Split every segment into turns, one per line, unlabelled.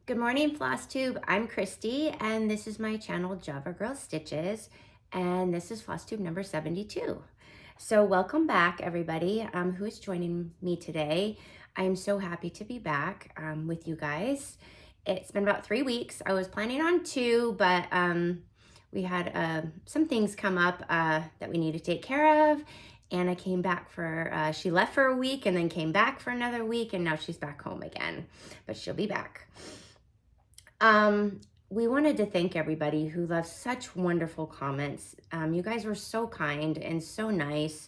Good morning, Flosstube. I'm Christy, and this is my channel, Javagirlstitches, and this is Flosstube number 72. So welcome back, everybody who is joining me today. I'm so happy to be back with you guys. It's been about 3 weeks. I was planning on 2, but we had some things come up that we need to take care of. And I came back for, she left for a week and then came back for another week, and now she's back home again, but she'll be back. We wanted to thank everybody who left such wonderful comments. You guys were so kind and so nice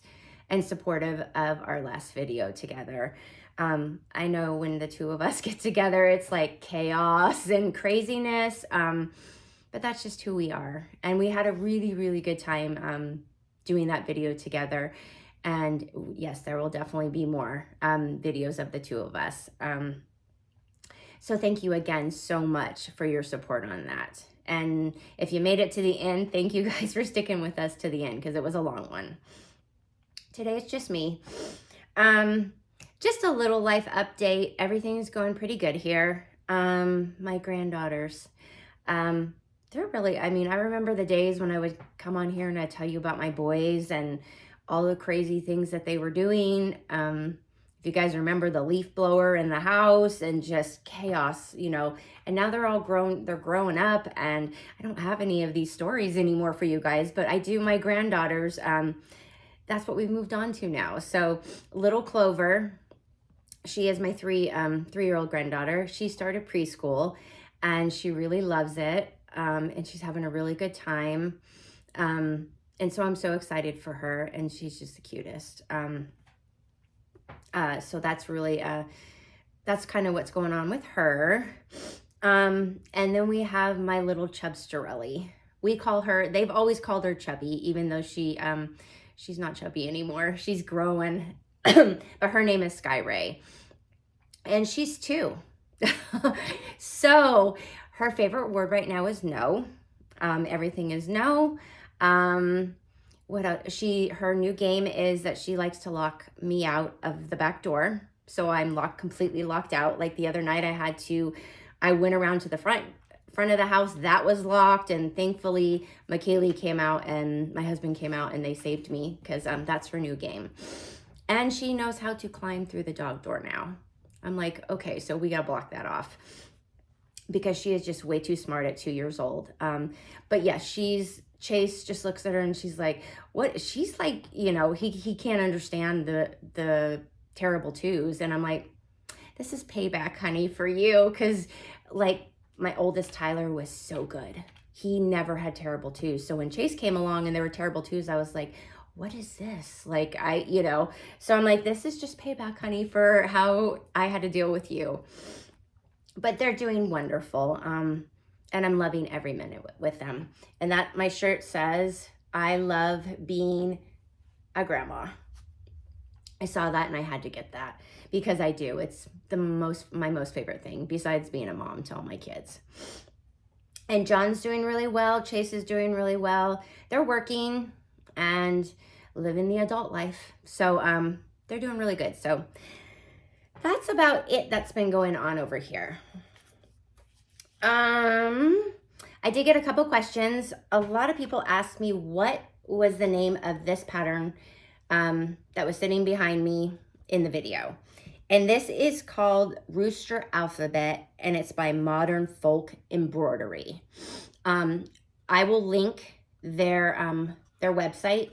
and supportive of our last video together. I know when the two of us get together, it's like chaos and craziness, but that's just who we are. And we had a really, really good time doing that video together. And yes, there will definitely be more videos of the two of us. So thank you again so much for your support on that. And if you made it to the end, thank you guys for sticking with us to the end because it was a long one. Today it's just me. Just a little life update. Everything's going pretty good here. My granddaughters, they're really, I remember the days when I would come on here and I'd tell you about my boys and all the crazy things that they were doing. If you guys remember the leaf blower in the house and just chaos, and now they're all grown, they're growing up, and I don't have any of these stories anymore for you guys, but I do my granddaughters. That's what we've moved on to now. So little Clover, she is my three-year-old granddaughter. She started preschool and she really loves it. And she's having a really good time. And so I'm so excited for her, and she's just the cutest. So that's really, that's kind of what's going on with her. And then we have my little Chubsterelli. We call her, they've always called her Chubby, even though she's not chubby anymore. She's growing, but her name is Sky Ray. And she's 2. So her favorite word right now is no. Everything is no. What else? Her new game is that she likes to lock me out of the back door. So I'm completely locked out. Like the other night I went around to the front of the house that was locked, and thankfully McKaylee came out and my husband came out and they saved me because that's her new game. And she knows how to climb through the dog door now. I'm like, okay, so we got to block that off because she is just way too smart at 2 years old. But yeah, Chase just looks at her and she's like, what? She's like, he can't understand the terrible twos. And I'm like, this is payback, honey, for you. Cause like my oldest Tyler was so good. He never had terrible twos. So when Chase came along and there were terrible twos, I was like, what is this? Like so I'm like, this is just payback, honey, for how I had to deal with you. But they're doing wonderful. And I'm loving every minute with them. And that my shirt says, I love being a grandma. I saw that and I had to get that because I do. It's my most favorite thing besides being a mom to all my kids. And John's doing really well. Chase is doing really well. They're working and living the adult life. So they're doing really good. So that's about it that's been going on over here. I did get a couple questions. A lot of people asked me what was the name of this pattern that was sitting behind me in the video. And this is called Rooster Alphabet, and it's by Modern Folk Embroidery. I will link their website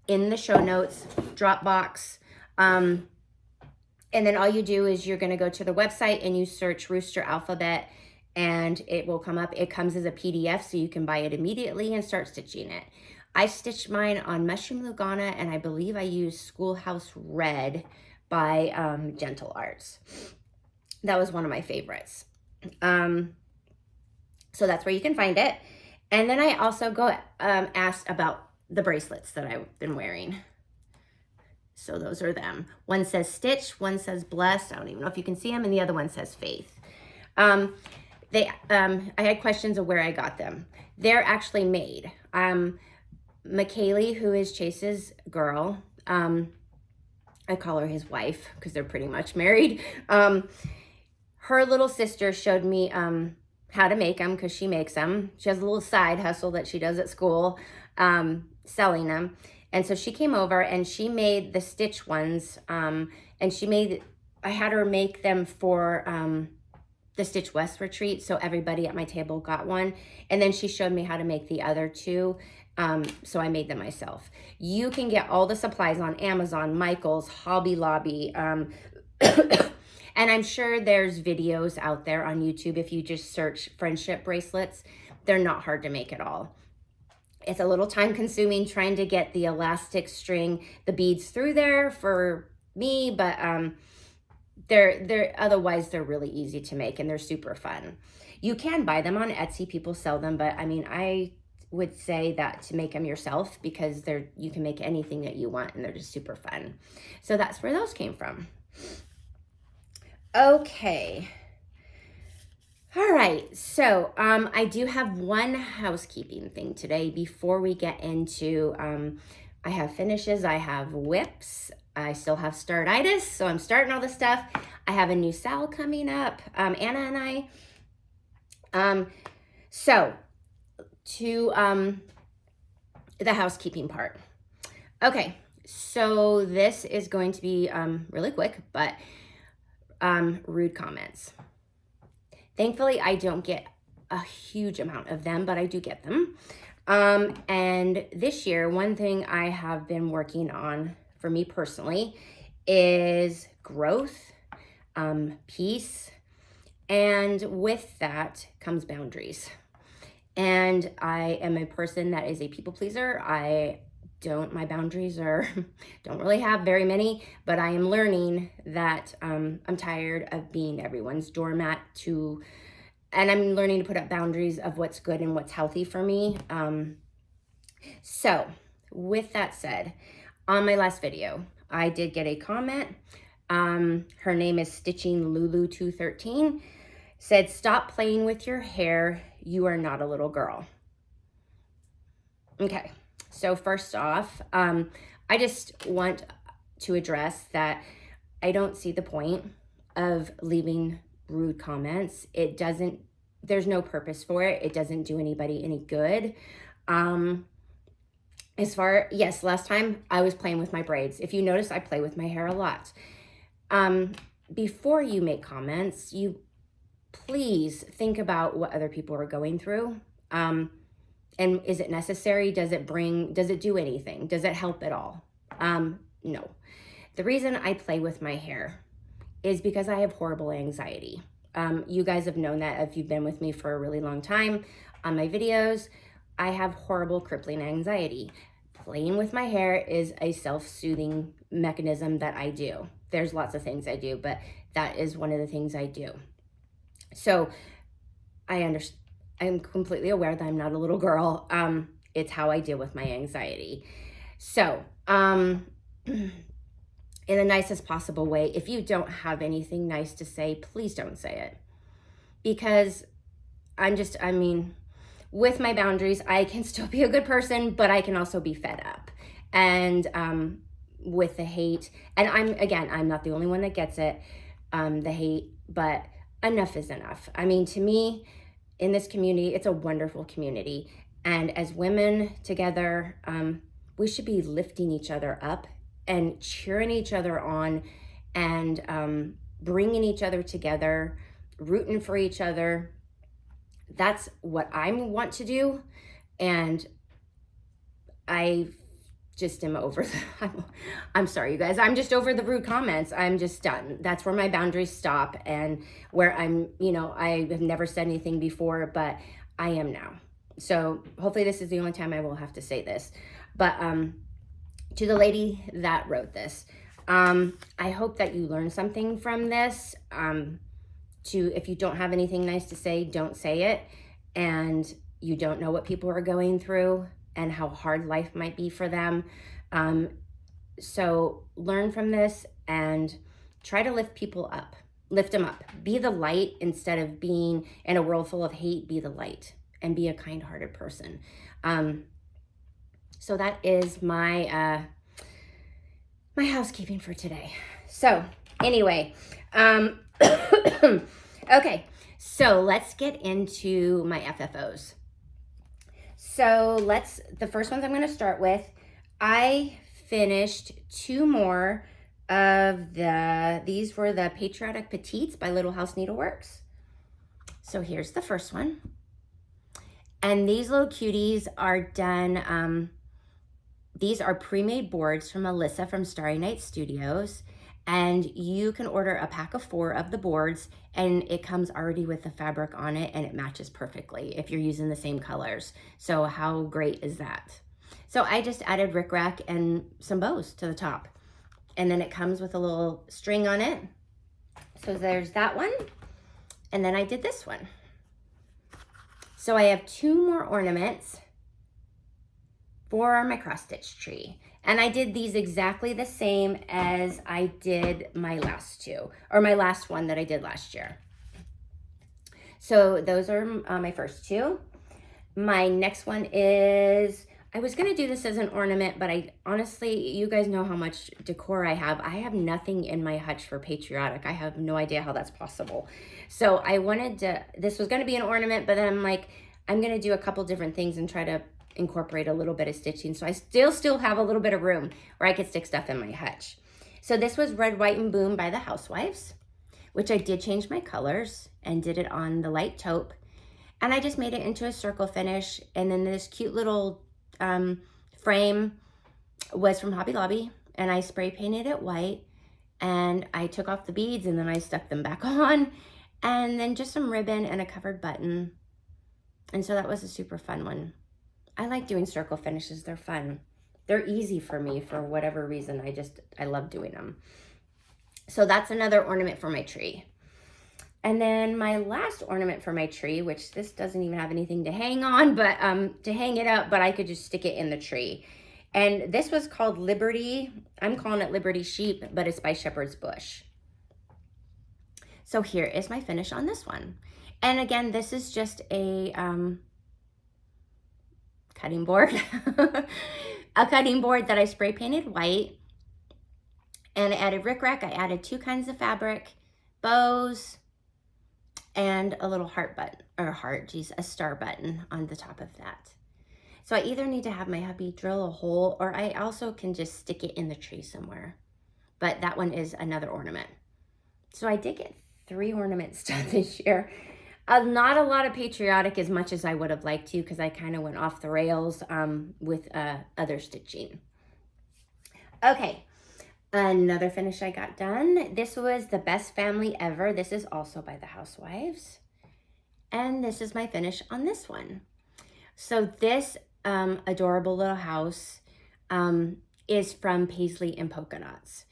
in the show notes, Dropbox. And then all you do is you're going to go to the website and you search Rooster Alphabet, and it will come up. It comes as a PDF, so you can buy it immediately and start stitching it. I stitched mine on Mushroom Lugana, and I believe I used Schoolhouse Red by Gentle Arts. That was one of my favorites. So that's where you can find it. And then I also asked about the bracelets that I've been wearing. So those are them. One says Stitch, one says Blessed. I don't even know if you can see them, and the other one says Faith. I had questions of where I got them. They're actually made. McKaylee, who is Chase's girl, I call her his wife because they're pretty much married. her little sister showed me how to make them, because she makes them. She has a little side hustle that she does at school, selling them. And so she came over and she made the stitch ones, and I had her make them for the Stitch West retreat, so everybody at my table got one. And then she showed me how to make the other two, so I made them myself. You can get all the supplies on Amazon, Michael's, Hobby Lobby, and I'm sure there's videos out there on YouTube if you just search friendship bracelets. They're not hard to make at all. It's a little time consuming trying to get the elastic string, the beads through there for me, but otherwise they're really easy to make and they're super fun. You can buy them on Etsy, people sell them, but I mean, I would say that to make them yourself, because you can make anything that you want and they're just super fun. So that's where those came from. Okay. All right, so I do have one housekeeping thing today before we get into, I have finishes, I have whips, I still have startitis, so I'm starting all this stuff. I have a new sal coming up, Anna and I. So to the housekeeping part. Okay, so this is going to be really quick, but rude comments. Thankfully, I don't get a huge amount of them, but I do get them. And this year, one thing I have been working on for me personally is growth, peace, and with that comes boundaries. And I am a person that is a people pleaser. My boundaries don't really have very many, but I am learning that I'm tired of being everyone's doormat and I'm learning to put up boundaries of what's good and what's healthy for me. So with that said, on my last video, I did get a comment. Her name is Stitching Lulu 213, said, "Stop playing with your hair. You are not a little girl." Okay. So first off, I just want to address that I don't see the point of leaving rude comments. There's no purpose for it. It doesn't do anybody any good. Yes, last time I was playing with my braids. If you notice, I play with my hair a lot. Before you make comments, you please think about what other people are going through. And is it necessary? Does it do anything? Does it help at all? No. The reason I play with my hair is because I have horrible anxiety. You guys have known that if you've been with me for a really long time on my videos. I have horrible crippling anxiety. Playing with my hair is a self-soothing mechanism that I do. There's lots of things I do, but that is one of the things I do. So I'm completely aware that I'm not a little girl. It's how I deal with my anxiety. So, in the nicest possible way, if you don't have anything nice to say, please don't say it. Because with my boundaries, I can still be a good person, but I can also be fed up. And with the hate, and I'm not the only one that gets it, the hate, but enough is enough. To me, in this community, it's a wonderful community. And as women together, we should be lifting each other up and cheering each other on and bringing each other together, rooting for each other. That's what I want to do. And I just am over I'm sorry, you guys. I'm just over the rude comments. I'm just done. That's where my boundaries stop, and where I have never said anything before, but I am now. So hopefully this is the only time I will have to say this. But to the lady that wrote this, I hope that you learned something from this. If you don't have anything nice to say, don't say it. And you don't know what people are going through and how hard life might be for them. So learn from this and try to lift people up. Lift them up. Be the light instead of being in a world full of hate. Be the light and be a kind-hearted person. So that is my my housekeeping for today. So anyway, Okay, so let's get into my FFOs. So the first ones I'm going to start with, I finished 2 more of these were the Patriotic Petites by Little House Needleworks. So here's the first one. And these little cuties are done, these are pre-made boards from Alyssa from Starry Night Studios. And you can order a pack of 4 of the boards, and it comes already with the fabric on it, and it matches perfectly if you're using the same colors. So how great is that? So I just added rickrack and some bows to the top. And then it comes with a little string on it. So there's that one. And then I did this one. So I have 2 more ornaments for my cross stitch tree. And I did these exactly the same as I did my last 2, or my last one that I did last year. So those are my first 2. My next one is, I was gonna do this as an ornament, but I honestly, you guys know how much decor I have. I have nothing in my hutch for Patriotic. I have no idea how that's possible. So I wanted to, this was gonna be an ornament, but then I'm like, I'm gonna do a couple different things and try to incorporate a little bit of stitching. So I still have a little bit of room where I could stick stuff in my hutch. So this was Red, White, and Boom by the Housewives, which I did change my colors and did it on the light taupe. And I just made it into a circle finish. And then this cute little frame was from Hobby Lobby, and I spray painted it white, and I took off the beads and then I stuck them back on, and then just some ribbon and a covered button. And so that was a super fun one. I like doing circle finishes. They're fun. They're easy for me for whatever reason. I love doing them. So that's another ornament for my tree. And then my last ornament for my tree, which this doesn't even have anything to hang on, but to hang it up, but I could just stick it in the tree. And this was called Liberty. I'm calling it Liberty Sheep, but it's by Shepherd's Bush. So here is my finish on this one. And again, this is just a cutting board, a cutting board that I spray painted white, and I added rickrack. I added 2 kinds of fabric, bows, and a little heart button, or a star button on the top of that. So I either need to have my hubby drill a hole, or I also can just stick it in the tree somewhere. But that one is another ornament. So I did get 3 ornaments done this year. Not a lot of Patriotic as much as I would have liked to, because I kind of went off the rails with other stitching. Okay, another finish I got done. This was The Best Family Ever. This is also by the Housewives. And this is my finish on this one. So this adorable little house is from Paisley and Polka Dots.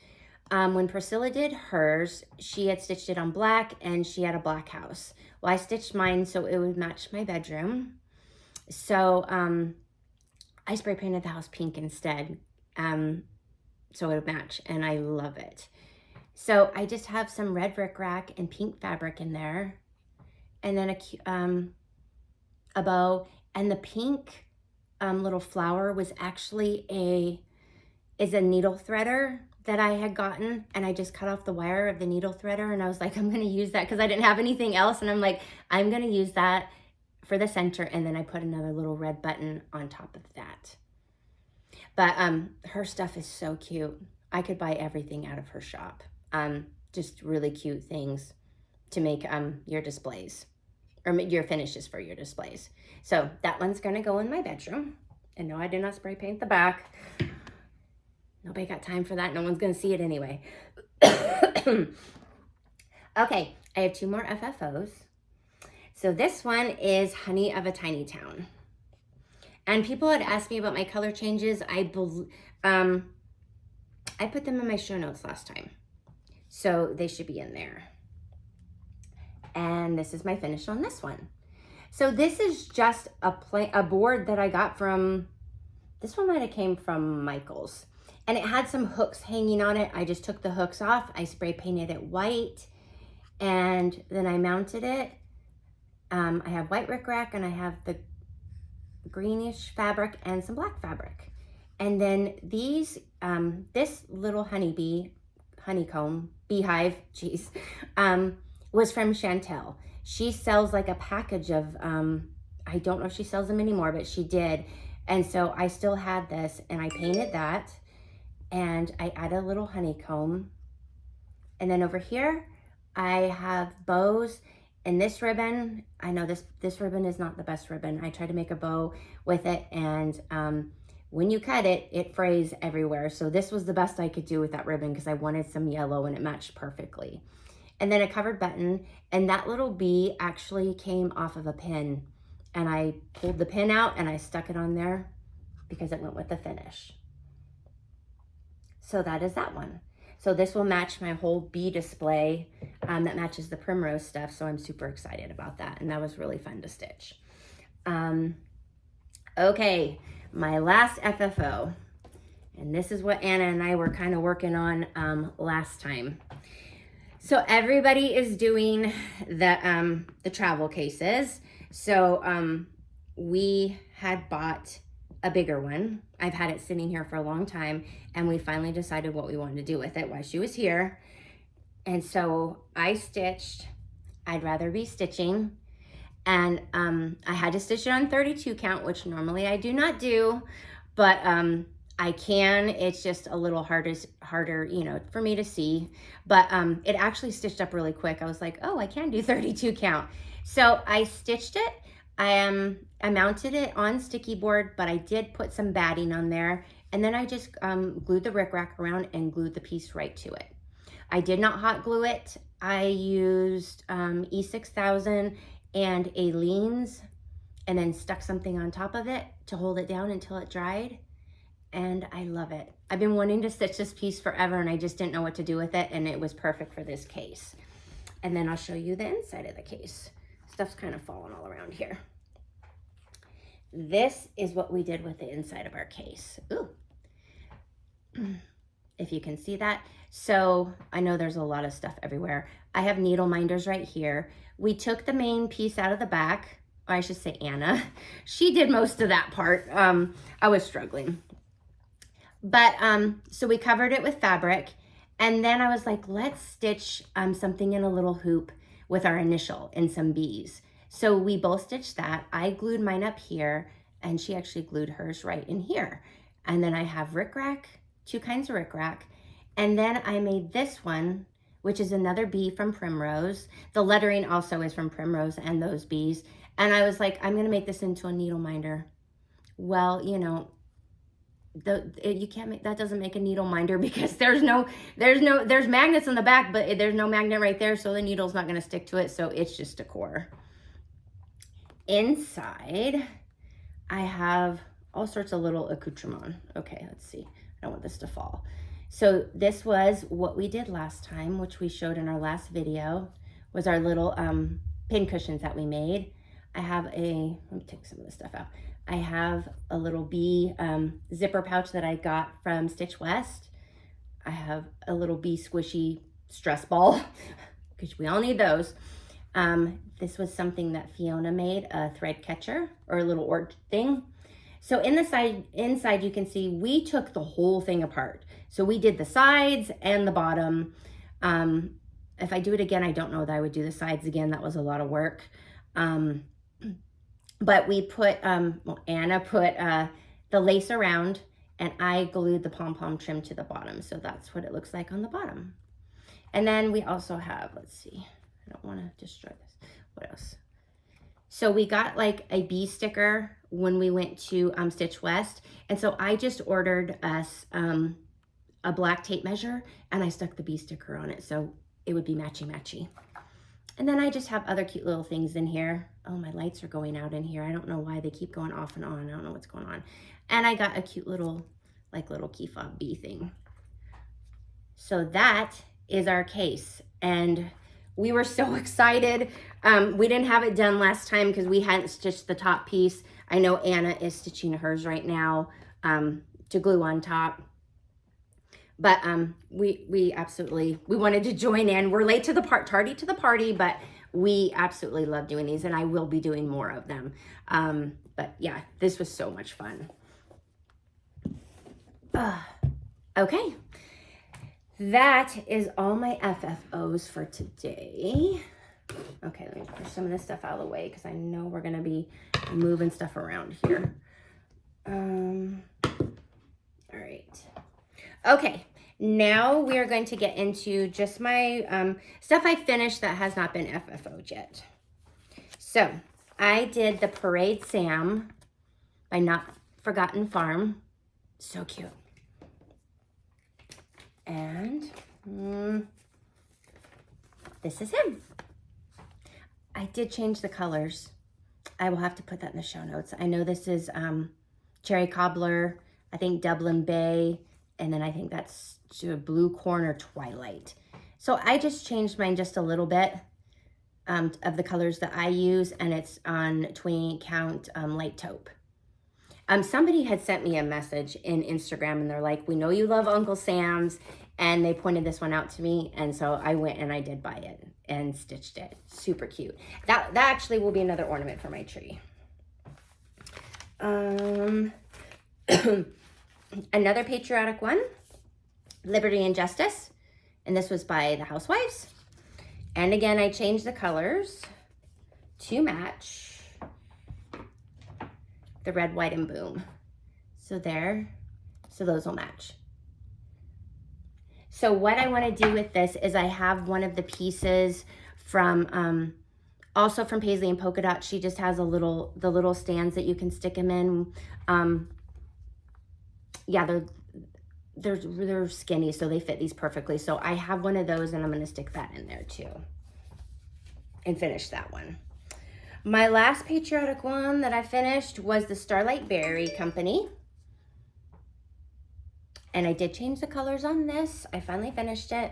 When Priscilla did hers, she had stitched it on black, and she had a black house. Well, I stitched mine so it would match my bedroom. So I spray painted the house pink instead, so it would match, and I love it. So I just have some red rickrack and pink fabric in there, and then a bow, and the pink little flower was actually a needle threader that I had gotten, and I just cut off the wire of the needle threader, and I was like, I'm gonna use that because I didn't have anything else, and I'm like, I'm gonna use that for the center, and then I put another little red button on top of that. But her stuff is so cute. I could buy everything out of her shop. Just really cute things to make your displays, or your finishes for your displays. So that one's gonna go in my bedroom. And no, I did not spray paint the back. Nobody got time for that. No one's going to see it anyway. Okay, I have 2 more FFOs. So this one is Honey of a Tiny Town. And people had asked me about my color changes. I put them in my show notes last time, so they should be in there. And this is my finish on this one. So this is just a board that I got from, this one might have came from Michael's. And it had some hooks hanging on it. I just took the hooks off. I spray painted it white, and then I mounted it. I have white rickrack, and I have the greenish fabric and some black fabric. And then these, this little honeycomb, beehive, geez, was from Chantel. She sells like a package of, I don't know if she sells them anymore, but she did. And so I still had this, and I painted that, and I added a little honeycomb. And then over here, I have bows, and this ribbon, I know this ribbon is not the best ribbon. I tried to make a bow with it, and when you cut it, it frays everywhere. So this was the best I could do with that ribbon because I wanted some yellow and it matched perfectly. And then a covered button, and that little bee actually came off of a pin, and I pulled the pin out and I stuck it on there because it went with the finish. So that is that one. So this will match my whole bee display that matches the primrose stuff. So I'm super excited about that. And that was really fun to stitch. Okay, my last FFO. And this is what Anna and I were kind of working on last time. So everybody is doing the travel cases. So we had bought a bigger one. I've had it sitting here for a long time, and we finally decided what we wanted to do with it while she was here. And so I stitched I'd Rather Be Stitching, and I had to stitch it on 32 count, which normally I do not do, but I can. It's just a little harder, you know, for me to see, but it actually stitched up really quick. I was like, oh, I can do 32 count. So I stitched it. I mounted it on sticky board, but I did put some batting on there, and then I just glued the rickrack around and glued the piece right to it. I did not hot glue it. I used E6000 and Aleene's, and then stuck something on top of it to hold it down until it dried, and I love it. I've been wanting to stitch this piece forever, and I just didn't know what to do with it, and it was perfect for this case. And then I'll show you the inside of the case. Stuff's kind of falling all around here. This is what we did with the inside of our case. Ooh. If you can see that. So I know there's a lot of stuff everywhere. I have needle minders right here. We took the main piece out of the back, or I should say Anna. She did most of that part. I was struggling. But so we covered it with fabric, and then I was like, let's stitch something in a little hoop with our initial and some bees. So we both stitched that. I glued mine up here, and she actually glued hers right in here. And then I have rickrack, two kinds of rickrack. And then I made this one, which is another bee from Primrose. The lettering also is from Primrose and those bees. And I was like, I'm gonna make this into a needle minder. Well, you know, you can't make, that doesn't make a needle minder because there's magnets on the back, but there's no magnet right there, so the needle's not gonna stick to it, so it's just decor. Inside, I have all sorts of little accoutrement. Okay, let's see. I don't want this to fall. So this was what we did last time, which we showed in our last video, was our little pin cushions that we made. I have let me take some of this stuff out. I have a little bee zipper pouch that I got from Stitch West. I have a little bee squishy stress ball, because we all need those. This was something that Fiona made, a thread catcher or a little orb thing. So inside you can see we took the whole thing apart. So we did the sides and the bottom. If I do it again, I don't know that I would do the sides again. That was a lot of work. But we put, Anna put the lace around, and I glued the pom-pom trim to the bottom. So that's what it looks like on the bottom. And then we also have, let's see, I don't want to destroy this. What else? So we got like a bee sticker when we went to Stitch West. And so I just ordered us a black tape measure, and I stuck the bee sticker on it so it would be matchy-matchy. And then I just have other cute little things in here. Oh, my lights are going out in here. I don't know why they keep going off and on. I don't know what's going on. And I got a cute little, little key fob bee thing. So that is our case. And we were so excited. We didn't have it done last time because we hadn't stitched the top piece. I know Anna is stitching hers right now to glue on top. But we absolutely, we wanted to join in. We're late to the tardy to the party, but we absolutely love doing these, and I will be doing more of them. But yeah, this was so much fun. Okay, that is all my FFOs for today. Okay, let me push some of this stuff out of the way because I know we're going to be moving stuff around here. All right. Okay, now we are going to get into just my stuff I finished that has not been FFO'd yet. So, I did the Parade Sam by Not Forgotten Farm. So cute. And this is him. I did change the colors. I will have to put that in the show notes. I know this is Cherry Cobbler, I think Dublin Bay, and then I think that's Blue Corn or Twilight. So I just changed mine just a little bit of the colors that I use, and it's on 28 count light taupe. Somebody had sent me a message in Instagram, and they're like, we know you love Uncle Sam's, and they pointed this one out to me, and so I went and I did buy it and stitched it. Super cute. That actually will be another ornament for my tree. Another patriotic one, Liberty and Justice, and this was by the Housewives. And again, I changed the colors to match the red, white, and boom. So there, so those will match. So what I want to do with this is I have one of the pieces from, also from Paisley and Polka Dot. She just has the little stands that you can stick them in. Yeah, they're skinny, so they fit these perfectly. So I have one of those, and I'm going to stick that in there too and finish that one. My last patriotic one that I finished was the Starlight Berry Company. And I did change the colors on this. I finally finished it.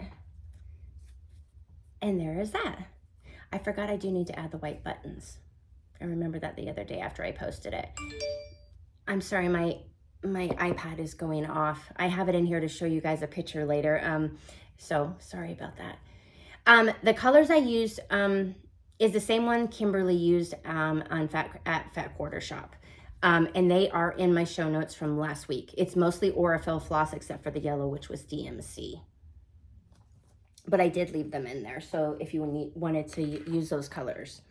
And there is that. I forgot I do need to add the white buttons. I remember that the other day after I posted it. I'm sorry, my iPad is going off. I have it in here to show you guys a picture later. So sorry about that. The colors I used is the same one Kimberly used at Fat Quarter Shop. And they are in my show notes from last week. It's mostly Aurifil floss except for the yellow, which was DMC. But I did leave them in there, so if you wanted to use those colors.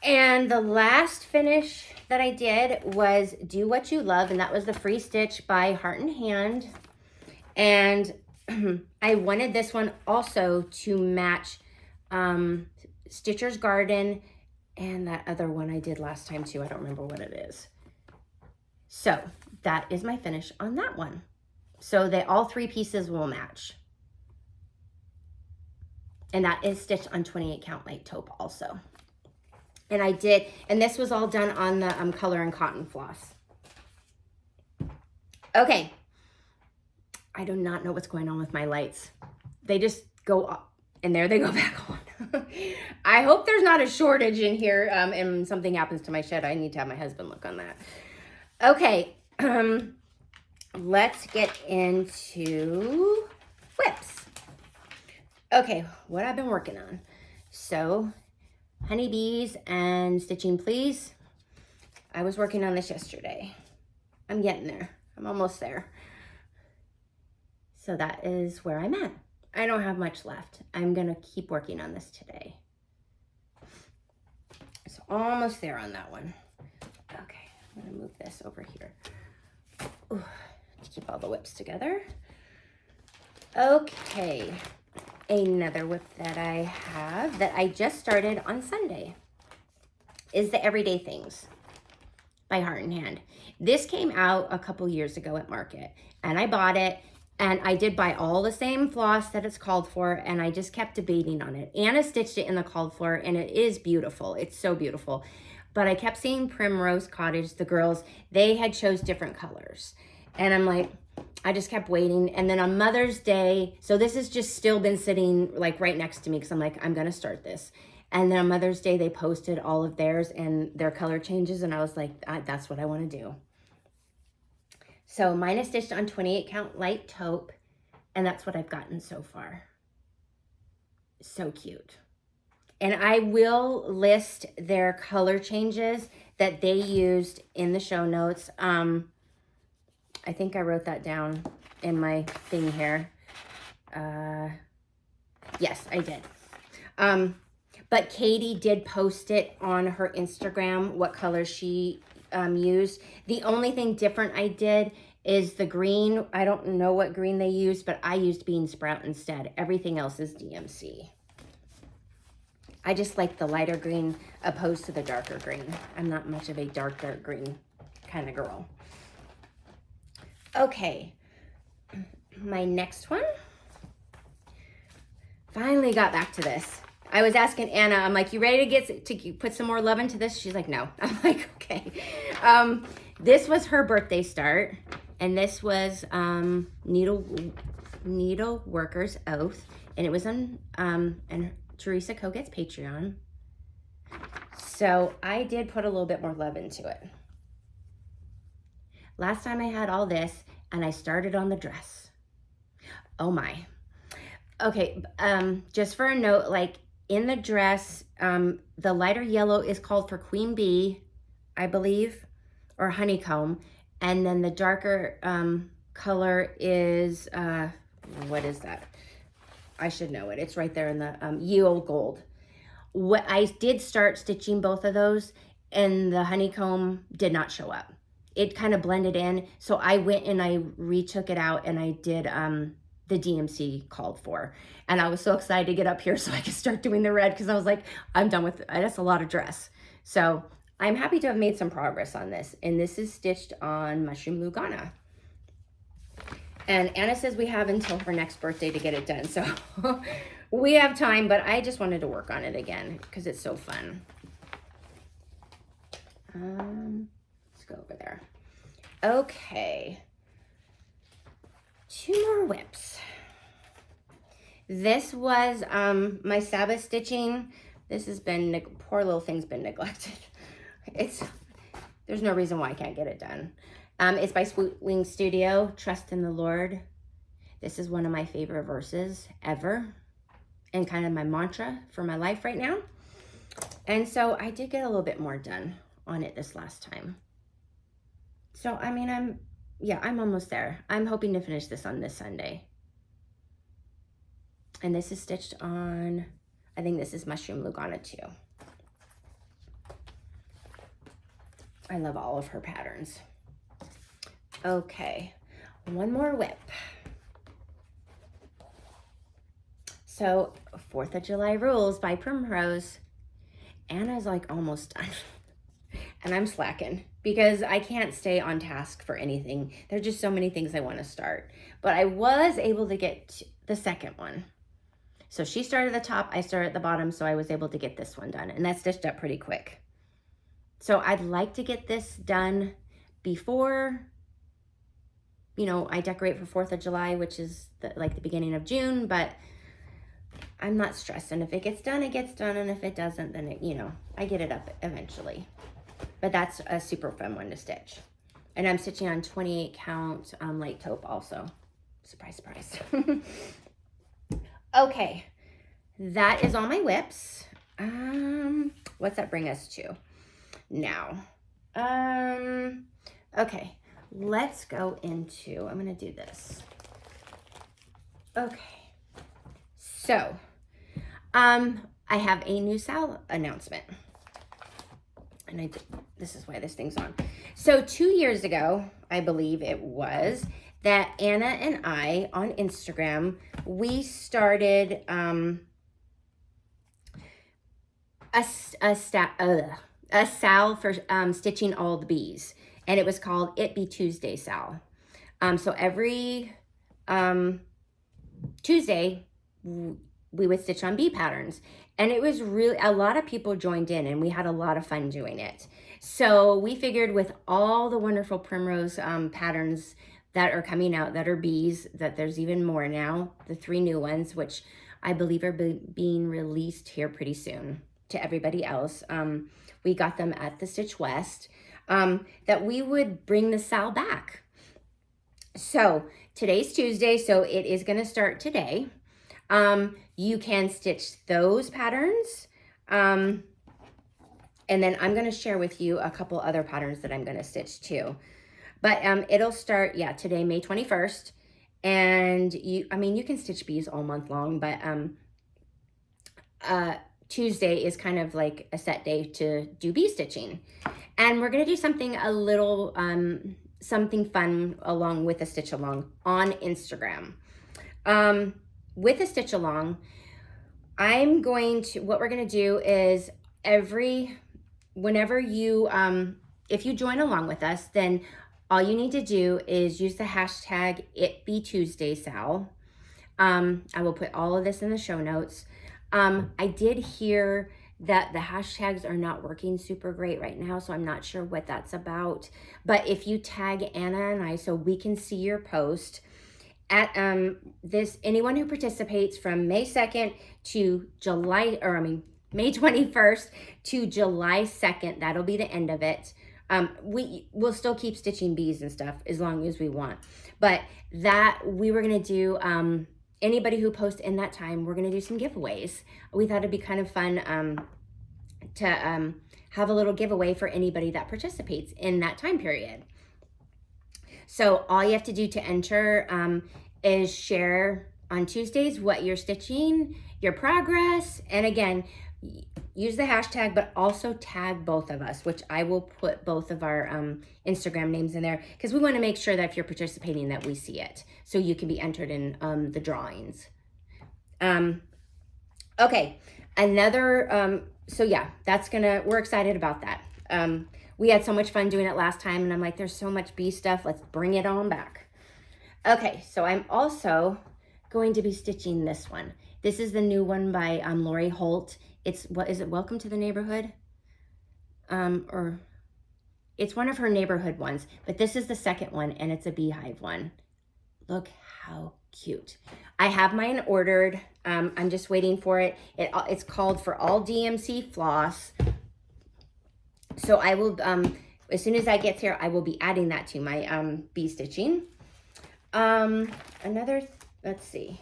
And the last finish that I did was Do What You Love, and that was the Free Stitch by Heart and Hand. And I wanted this one also to match Stitcher's Garden and that other one I did last time too. I don't remember what it is. So that is my finish on that one. So all three pieces will match. And that is stitched on 28 count light taupe also. And I did, and this was all done on the color and cotton floss. Okay. I do not know what's going on with my lights. They just go up and there they go back on. I hope there's not a shortage in here and something happens to my shed. I need to have my husband look on that. Okay. Let's get into whips. Okay, what I've been working on. So, honeybees and stitching please. I was working on this yesterday. I'm getting there. I'm almost there. So that is where I'm at. I don't have much left. I'm gonna keep working on this today. So almost there on that one. Okay, I'm gonna move this over here. Ooh, to keep all the whips together. Okay, another whip that I have that I just started on Sunday is the Everyday Things by Heart and Hand. This came out a couple years ago at Market, and I bought it, and I did buy all the same floss that it's called for, and I just kept debating on it. Anna stitched it in the called for, and it is beautiful. It's so beautiful. But I kept seeing Primrose, Cottage, the girls, they had chose different colors. And I'm like, I just kept waiting. And then on Mother's Day, so this has just still been sitting like right next to me because I'm like, I'm going to start this. And then on Mother's Day, they posted all of theirs and their color changes. And I was like, that's what I want to do. So mine is stitched on 28 count light taupe. And that's what I've gotten so far. So cute. And I will list their color changes that they used in the show notes. I think I wrote that down in my thing here. Yes, I did. but Katie did post it on her Instagram, what color she used. The only thing different I did is the green. I don't know what green they used, but I used bean sprout instead. Everything else is DMC. I just like the lighter green opposed to the darker green. I'm not much of a dark green kind of girl. Okay, my next one. Finally got back to this. I was asking Anna, I'm like, you ready to put some more love into this? She's like, no. I'm like, okay. This was her birthday start, and this was Needle Worker's Oath, and it was on and Teresa Koget's Patreon. So I did put a little bit more love into it. Last time I had all this, and I started on the dress. Oh my. Okay, just for a note, like in the dress, the lighter yellow is called for Queen Bee, I believe, or honeycomb. And then the darker color is, what is that? I should know it. It's right there in the Ye Olde Gold. What I did start stitching both of those, and the honeycomb did not show up. It kind of blended in. So I went and I retook it out, and I did the DMC called for. And I was so excited to get up here so I could start doing the red, because I was like, I'm done with it. That's a lot of dress. So I'm happy to have made some progress on this. And this is stitched on Mushroom Lugana. And Anna says we have until her next birthday to get it done. So we have time, but I just wanted to work on it again because it's so fun. Let's go over there. Okay. 2 more whips. This was my Sabbath stitching. This has been, poor little thing's been neglected. There's no reason why I can't get it done. It's by Sweet Wing Studio, Trust in the Lord. This is one of my favorite verses ever, and kind of my mantra for my life right now. And so I did get a little bit more done on it this last time. So, I mean, I'm almost there. I'm hoping to finish this on this Sunday. And this is stitched on, I think this is Mushroom Lugana too. I love all of her patterns. Okay, one more whip. So 4th of July Rules by Primrose. Anna's like almost done. And I'm slacking because I can't stay on task for anything. There's just so many things I want to start. But I was able to get the second one. So she started at the top, I started at the bottom, so I was able to get this one done. And that stitched up pretty quick. So I'd like to get this done before, you know, I decorate for 4th of July, which is like the beginning of June, but I'm not stressed. And if it gets done, it gets done. And if it doesn't, then it, you know, I get it up eventually. But that's a super fun one to stitch. And I'm stitching on 28 count light taupe also. Surprise, surprise. Okay, that is all my whips. What's that bring us to now? Okay, let's go into, I'm gonna do this. Okay, so I have a new Sal announcement. And this is why this thing's on. So 2 years ago, I believe it was, that Anna and I on Instagram, we started a Sal for stitching all the bees, and it was called It Be Tuesday Sal. So every Tuesday we would stitch on bee patterns, and it was really, a lot of people joined in, and we had a lot of fun doing it. So we figured with all the wonderful Primrose patterns that are coming out that are bees, that there's even more now, the 3 new ones, which I believe are being released here pretty soon to everybody else. We got them at the Stitch West, that we would bring the Sal back. So today's Tuesday, so it is gonna start today. You can stitch those patterns. And then I'm gonna share with you a couple other patterns that I'm gonna stitch too. But it'll start, yeah, today, May 21st. And you can stitch bees all month long, but Tuesday is kind of like a set day to do bee stitching. And we're gonna do something a little, something fun along with a stitch along on Instagram. With a stitch along, what we're gonna do is whenever you, if you join along with us, then all you need to do is use the hashtag #ItBeTuesdaySal. I will put all of this in the show notes. I did hear that the hashtags are not working super great right now, so I'm not sure what that's about. But if you tag Anna and I so we can see your post at anyone who participates from May 2nd to May 21st to July 2nd, that'll be the end of it. We'll still keep stitching bees and stuff as long as we want. But that we were gonna do, anybody who posts in that time, we're gonna do some giveaways. We thought it'd be kind of fun to have a little giveaway for anybody that participates in that time period. So all you have to do to enter is share on Tuesdays what you're stitching, your progress, and again, use the hashtag, but also tag both of us, which I will put both of our Instagram names in there because we want to make sure that if you're participating that we see it so you can be entered in the drawings. Okay, so yeah, we're excited about that. We had so much fun doing it last time and I'm like, there's so much bee stuff, let's bring it on back. Okay, so I'm also going to be stitching this one. This is the new one by Lori Holt. What is it, Welcome to the Neighborhood? Or it's one of her neighborhood ones, but this is the second one and it's a beehive one. Look how cute. I have mine ordered. I'm just waiting for it. It's called For All DMC Floss. So I will, as soon as that gets here, I will be adding that to my bee stitching. Let's see.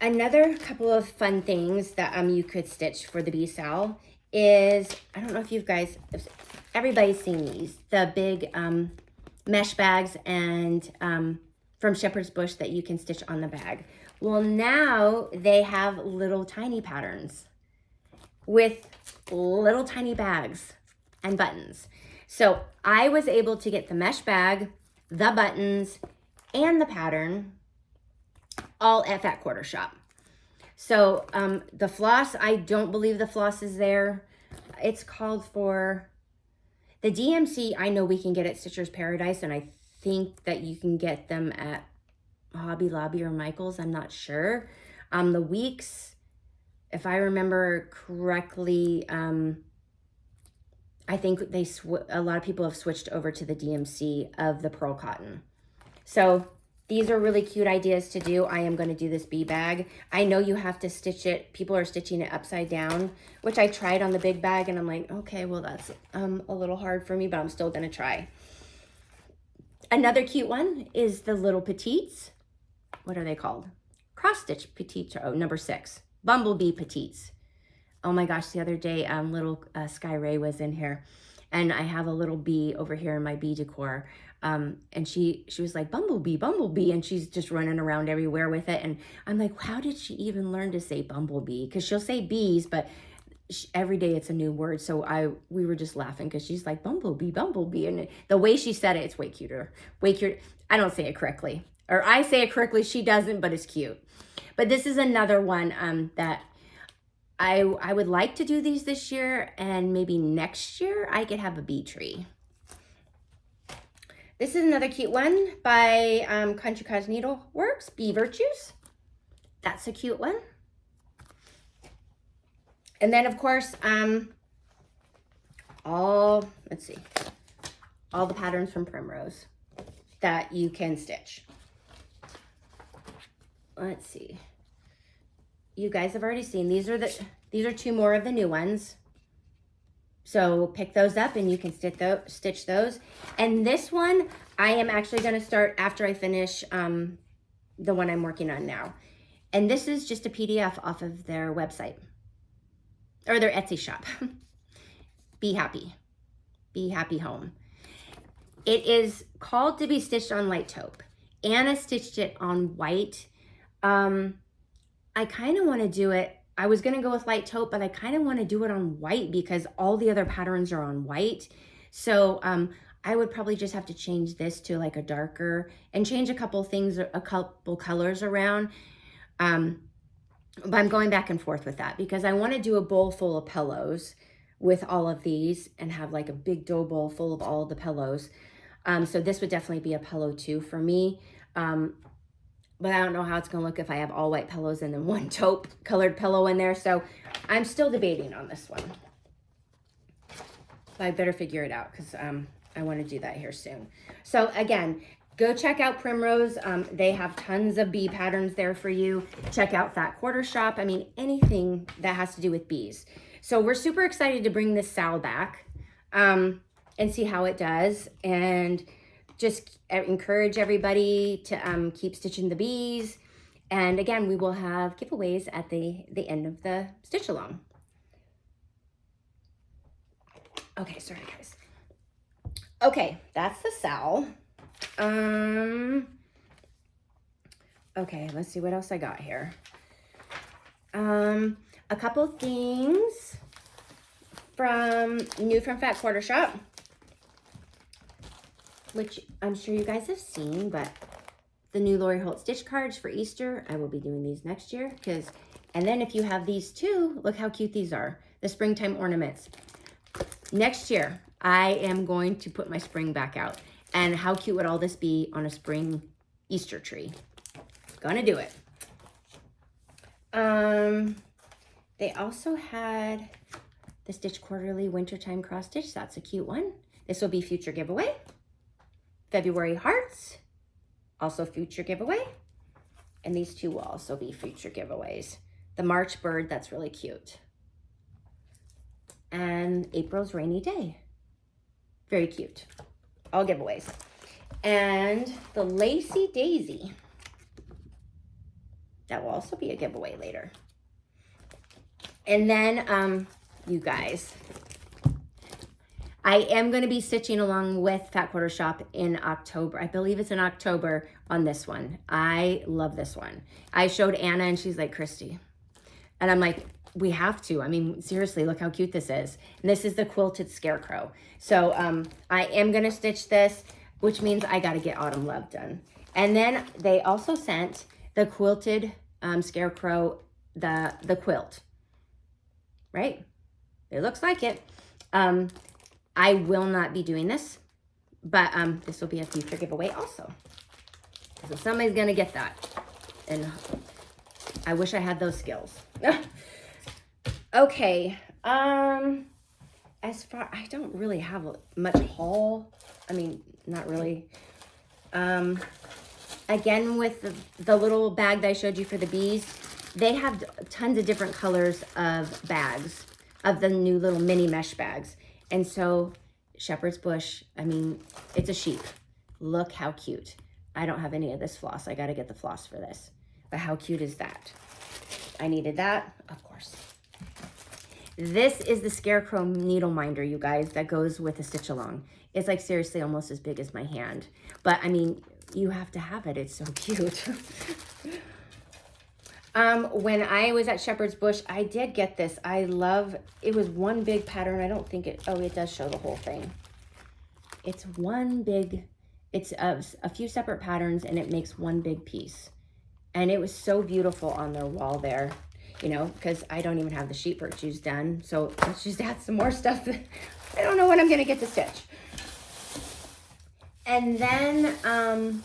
Another couple of fun things that you could stitch for the bee sal is, I don't know if everybody's seen these, the big mesh bags and from Shepherd's Bush that you can stitch on the bag. Well, now they have little tiny patterns with little tiny bags and buttons. So I was able to get the mesh bag, the buttons, and the pattern all at that quarter shop. So the floss, I don't believe the floss is there. It's called for the DMC. I know we can get at Stitcher's Paradise, and I think that you can get them at Hobby Lobby or Michael's. I'm not sure. The Weeks, if I remember correctly, I think a lot of people have switched over to the DMC of the pearl cotton. So these are really cute ideas to do. I am going to do this bee bag. I know you have to stitch it. People are stitching it upside down, which I tried on the big bag and I'm like, okay, well that's a little hard for me, but I'm still going to try. Another cute one is the little petites. What are they called? Cross stitch petites. Oh, number 6. Bumblebee petites. Oh my gosh, the other day, little Sky Ray was in here and I have a little bee over here in my bee decor. And she was like, Bumblebee, Bumblebee. And she's just running around everywhere with it. And I'm like, how did she even learn to say Bumblebee? Because she'll say bees, but every day it's a new word. So we were just laughing because she's like, Bumblebee, Bumblebee. And the way she said it, it's way cuter. Way cute. I don't say it correctly. Or I say it correctly, she doesn't, but it's cute. But this is another one that I would like to do these this year, and maybe next year I could have a bee tree. This is another cute one by Country Cottage Needleworks, Bee Virtues. That's a cute one. And then of course, all the patterns from Primrose that you can stitch. Let's see. You guys have already seen, these are 2 more of the new ones. So pick those up and you can stitch those. And this one, I am actually gonna start after I finish the one I'm working on now. And this is just a PDF off of their website or their Etsy shop. Be Happy Home. It is called to be stitched on light taupe. Anna stitched it on white. I kind of want to do it I was going to go with light taupe, but I kind of want to do it on white because all the other patterns are on white. So I would probably just have to change this to like a darker and change a couple things, a couple colors around. But I'm going back and forth with that because I want to do a bowl full of pillows with all of these and have like a big dough bowl full of all of the pillows. So this would definitely be a pillow too for me. But I don't know how it's going to look if I have all white pillows and then one taupe colored pillow in there. So I'm still debating on this one. But I better figure it out because I want to do that here soon. So again, go check out Primrose. They have tons of bee patterns there for you. Check out Fat Quarter Shop. I mean, anything that has to do with bees. So we're super excited to bring this Sal back and see how it does. And just encourage everybody to keep stitching the bees. And again, we will have giveaways at the end of the stitch along. Okay, sorry guys. Okay, that's the Sal. Okay, let's see what else I got here. A couple things new from Fat Quarter Shop, which I'm sure you guys have seen, but the new Lori Holt stitch cards for Easter. I will be doing these next year and then if you have these too, look how cute these are, the springtime ornaments. Next year, I am going to put my spring back out. And how cute would all this be on a spring Easter tree? Gonna do it. They also had the Stitch Quarterly Wintertime Cross Stitch. That's a cute one. This will be future giveaway. February Hearts, also future giveaway. And these two will also be future giveaways. The March Bird, that's really cute. And April's Rainy Day. Very cute. All giveaways. And the Lacy Daisy. That will also be a giveaway later. And then, you guys, I am going to be stitching along with Fat Quarter Shop in October. I believe it's in October on this one. I love this one. I showed Anna and she's like, Christy. And I'm like, we have to. I mean, seriously, look how cute this is. And this is the quilted scarecrow. So I am going to stitch this, which means I got to get Autumn Love done. And then they also sent the quilted scarecrow, the quilt. Right? It looks like it. I will not be doing this, but this will be a future giveaway also. So somebody's going to get that. And I wish I had those skills. Okay. As far, I don't really have much haul. I mean, not really. Again, with the little bag that I showed you for the bees, they have tons of different colors of bags, of the new little mini mesh bags. And so shepherd's bush, I mean, it's a sheep. Look how cute. I don't have any of this floss. I got to get the floss for this. But how cute is that? I needed that, of course. This is the Scarecrow needle minder, you guys, that goes with a stitch along. It's like seriously almost as big as my hand. But I mean, you have to have it. It's so cute. When I was at Shepherd's Bush, I did get this. I love, it was one big pattern. I don't think it, oh, it does show the whole thing. It's one big, it's a few separate patterns and it makes one big piece. And it was so beautiful on their wall there, you know, because I don't even have the sheep virtues done. So let's just add some more stuff. I don't know when I'm going to get to stitch. And then,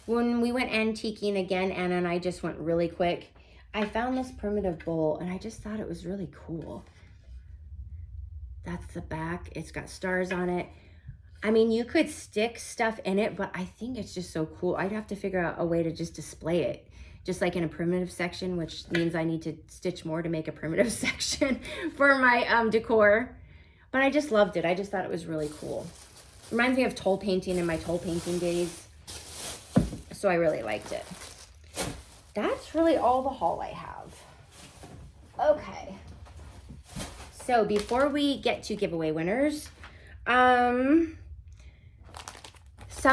when we went antiquing again, Anna and I just went really quick. I found this primitive bowl and I just thought it was really cool. That's the back. It's got stars on it. I mean, you could stick stuff in it, but I think it's just so cool. I'd have to figure out a way to just display it, just like in a primitive section, which means I need to stitch more to make a primitive section for my decor. But I just loved it. I just thought it was really cool. Reminds me of toll painting in my toll painting days. So I really liked it. That's really all the haul I have. Okay. So before we get to giveaway winners, some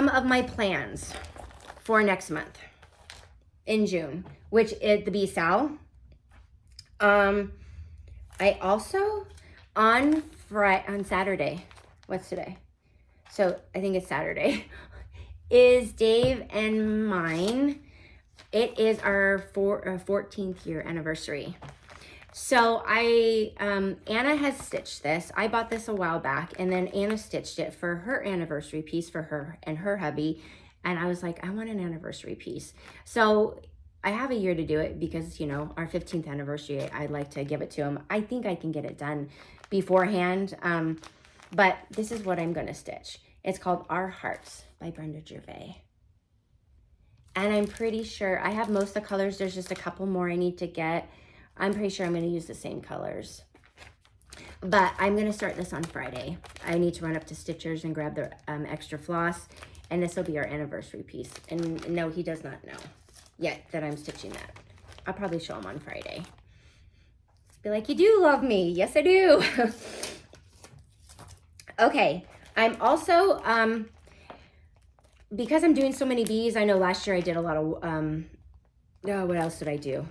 of my plans for next month in June, which is the Bee Sal. I also, on Saturday, what's today? So I think it's Saturday, is Dave and mine. It is our 14th year anniversary. So Anna has stitched this. I bought this a while back, and then Anna stitched it for her anniversary piece for her and her hubby. And I was like, I want an anniversary piece. So I have a year to do it because, you know, our 15th anniversary, I'd like to give it to him. I think I can get it done beforehand. But this is what I'm going to stitch. It's called Our Hearts by Brenda Gervais. And I'm pretty sure I have most of the colors. There's just a couple more I need to get. I'm pretty sure I'm going to use the same colors. But I'm going to start this on Friday. I need to run up to Stitchers and grab the extra floss. And this will be our anniversary piece. And no, he does not know yet that I'm stitching that. I'll probably show him on Friday. Be like, you do love me. Yes, I do. Okay. I'm also, because I'm doing so many bees, I know last year I did a lot of, what else did I do?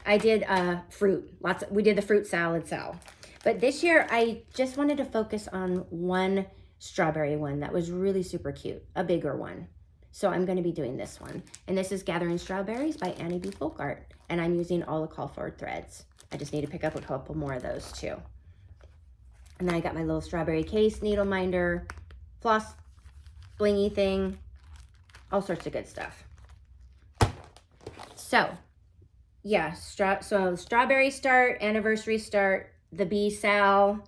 I did fruit. We did the fruit salad sal. But this year I just wanted to focus on one strawberry one that was really super cute, a bigger one. So I'm going to be doing this one. And this is Gathering Strawberries by Annie B. Folk Art. And I'm using all the call for threads. I just need to pick up a couple more of those too. And then I got my little strawberry case, needle minder, floss, blingy thing, all sorts of good stuff. So yeah, strawberry start, anniversary start, the bee sal,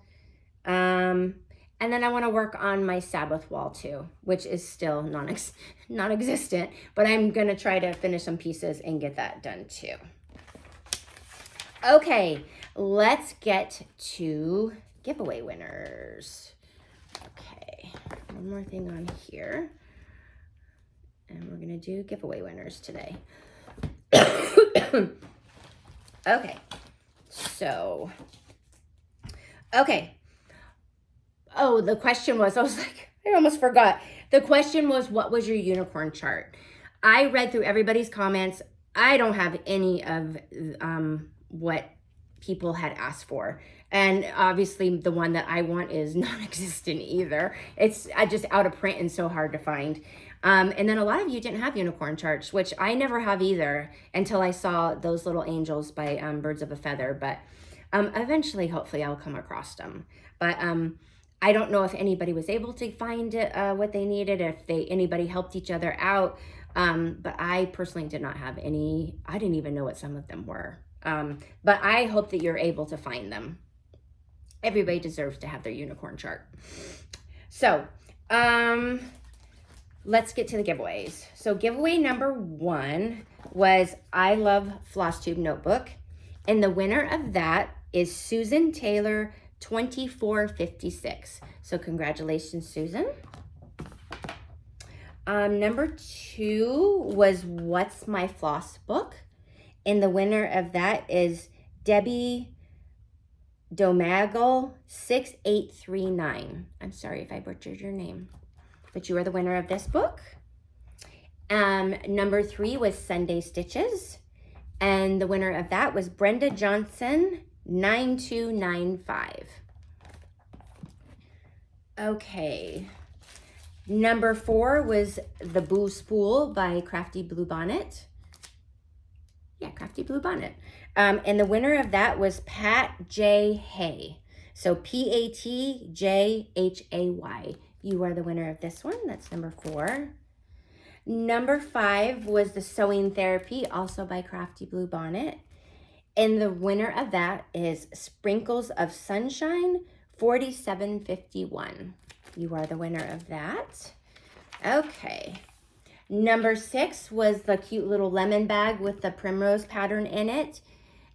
and then I want to work on my Sabbath wall too, which is still non-existent, but I'm going to try to finish some pieces and get that done too. Okay, let's get to giveaway winners. Okay, one more thing on here. And we're going to do giveaway winners today. Okay, so, okay. Oh, the question was, I was like, I almost forgot. The question was, what was your unicorn chart? I read through everybody's comments. I don't have any of what people had asked for. And obviously the one that I want is non-existent either. It's just out of print and so hard to find. And then a lot of you didn't have unicorn charts, which I never have either until I saw those little angels by Birds of a Feather. But eventually, hopefully, I'll come across them. But I don't know if anybody was able to find what they needed, if anybody helped each other out. But I personally did not have any. I didn't even know what some of them were. But I hope that you're able to find them. Everybody deserves to have their unicorn chart. So, let's get to the giveaways. So giveaway number 1 was I Love Flosstube Notebook. And the winner of that is Susan Taylor 2456. So congratulations, Susan. Number 2 was What's My Floss Book. And the winner of that is Debbie Domagal 6839. I'm sorry if I butchered your name, but you are the winner of this book. Number 3 was Sunday Stitches. And the winner of that was Brenda Johnson 9295. Okay. Number 4 was The Boo Spool by Crafty Blue Bonnet. Yeah, Crafty Blue Bonnet. And the winner of that was Pat J. Hay. So Patjhay. You are the winner of this one. That's number 4. Number 5 was The Sewing Therapy, also by Crafty Blue Bonnet. And the winner of that is Sprinkles of Sunshine 4751. You are the winner of that. Okay. Number 6 was the cute little lemon bag with the primrose pattern in it.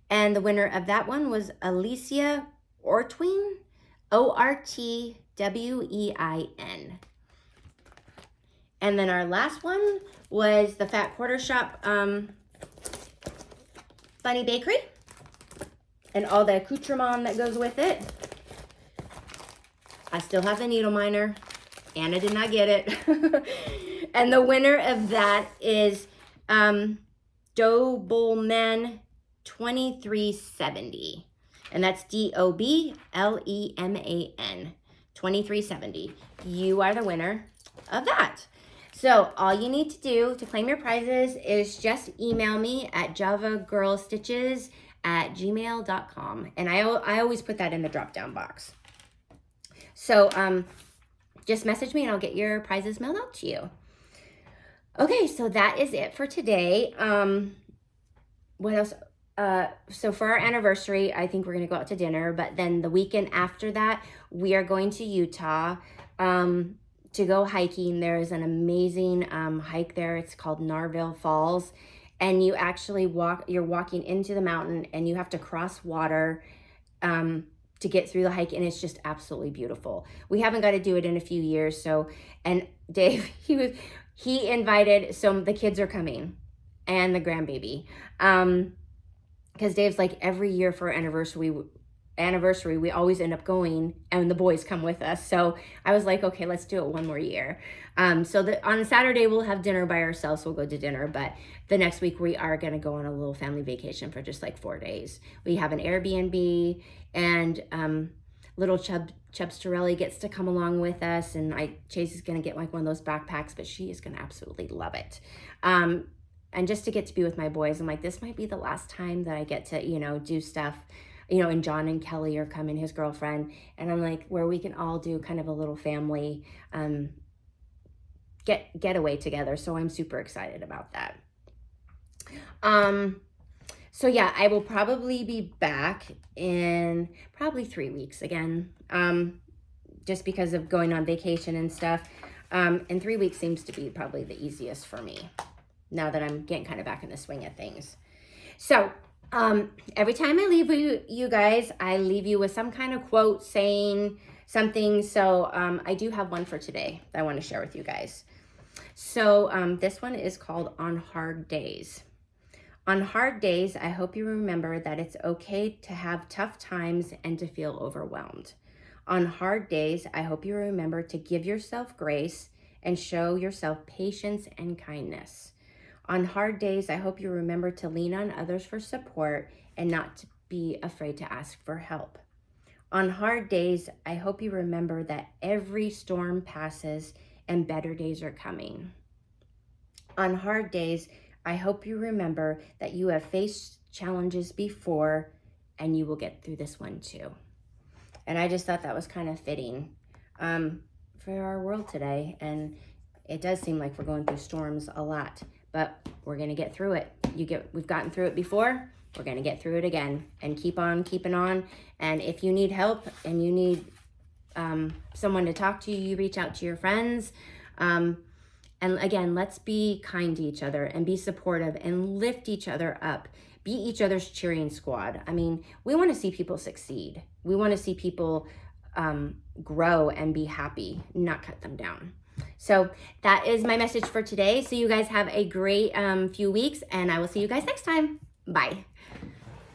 And the winner of that one was Alicia Ortwin, Ortwein. And then our last one was the Fat Quarter Shop Bunny Bakery and all the accoutrement that goes with it. I still have the needle miner. Anna did not get it. And the winner of that is Dobleman $23.70. And that's DOBLEMAN, $23.70. You are the winner of that. So all you need to do to claim your prizes is just email me at javagirlstitches@gmail.com. And I always put that in the drop-down box. So just message me and I'll get your prizes mailed out to you. Okay, so that is it for today. What else? So for our anniversary, I think we're going to go out to dinner. But then the weekend after that, we are going to Utah to go hiking. There is an amazing hike there. It's called Narville Falls. And you actually you're walking into the mountain and you have to cross water to get through the hike, and it's just absolutely beautiful. We haven't got to do it in a few years. So, and Dave, he invited, so the kids are coming and the grandbaby. Because Dave's like, every year for anniversary, we always end up going and the boys come with us. So I was like, okay, let's do it one more year. So on Saturday, we'll have dinner by ourselves. We'll go to dinner, but the next week we are going to go on a little family vacation for just like 4 days. We have an Airbnb, and little Chubsterelli gets to come along with us, and Chase is going to get like one of those backpacks, but she is going to absolutely love it. And just to get to be with my boys, I'm like, this might be the last time that I get to, do stuff, and John and Kelly are coming, his girlfriend, and I'm like, where we can all do kind of a little family getaway together. So I'm super excited about that. So yeah, I will probably be back in probably 3 weeks again, just because of going on vacation and stuff. And 3 weeks seems to be probably the easiest for me now that I'm getting kind of back in the swing of things. So every time I leave you guys, I leave you with some kind of quote saying something. So I do have one for today that I want to share with you guys. So this one is called On Hard Days. On hard days, I hope you remember that it's okay to have tough times and to feel overwhelmed. On hard days, I hope you remember to give yourself grace and show yourself patience and kindness. On hard days, I hope you remember to lean on others for support and not to be afraid to ask for help. On hard days, I hope you remember that every storm passes and better days are coming. On hard days, I hope you remember that you have faced challenges before and you will get through this one too. And I just thought that was kind of fitting for our world today. And it does seem like we're going through storms a lot, but we're going to get through it. We've gotten through it before. We're going to get through it again and keep on keeping on. And if you need help and you need someone to talk to, you reach out to your friends. And again, let's be kind to each other and be supportive and lift each other up. Be each other's cheering squad. I mean, we want to see people succeed. We want to see people grow and be happy, not cut them down. So that is my message for today. So you guys have a great few weeks, and I will see you guys next time. Bye.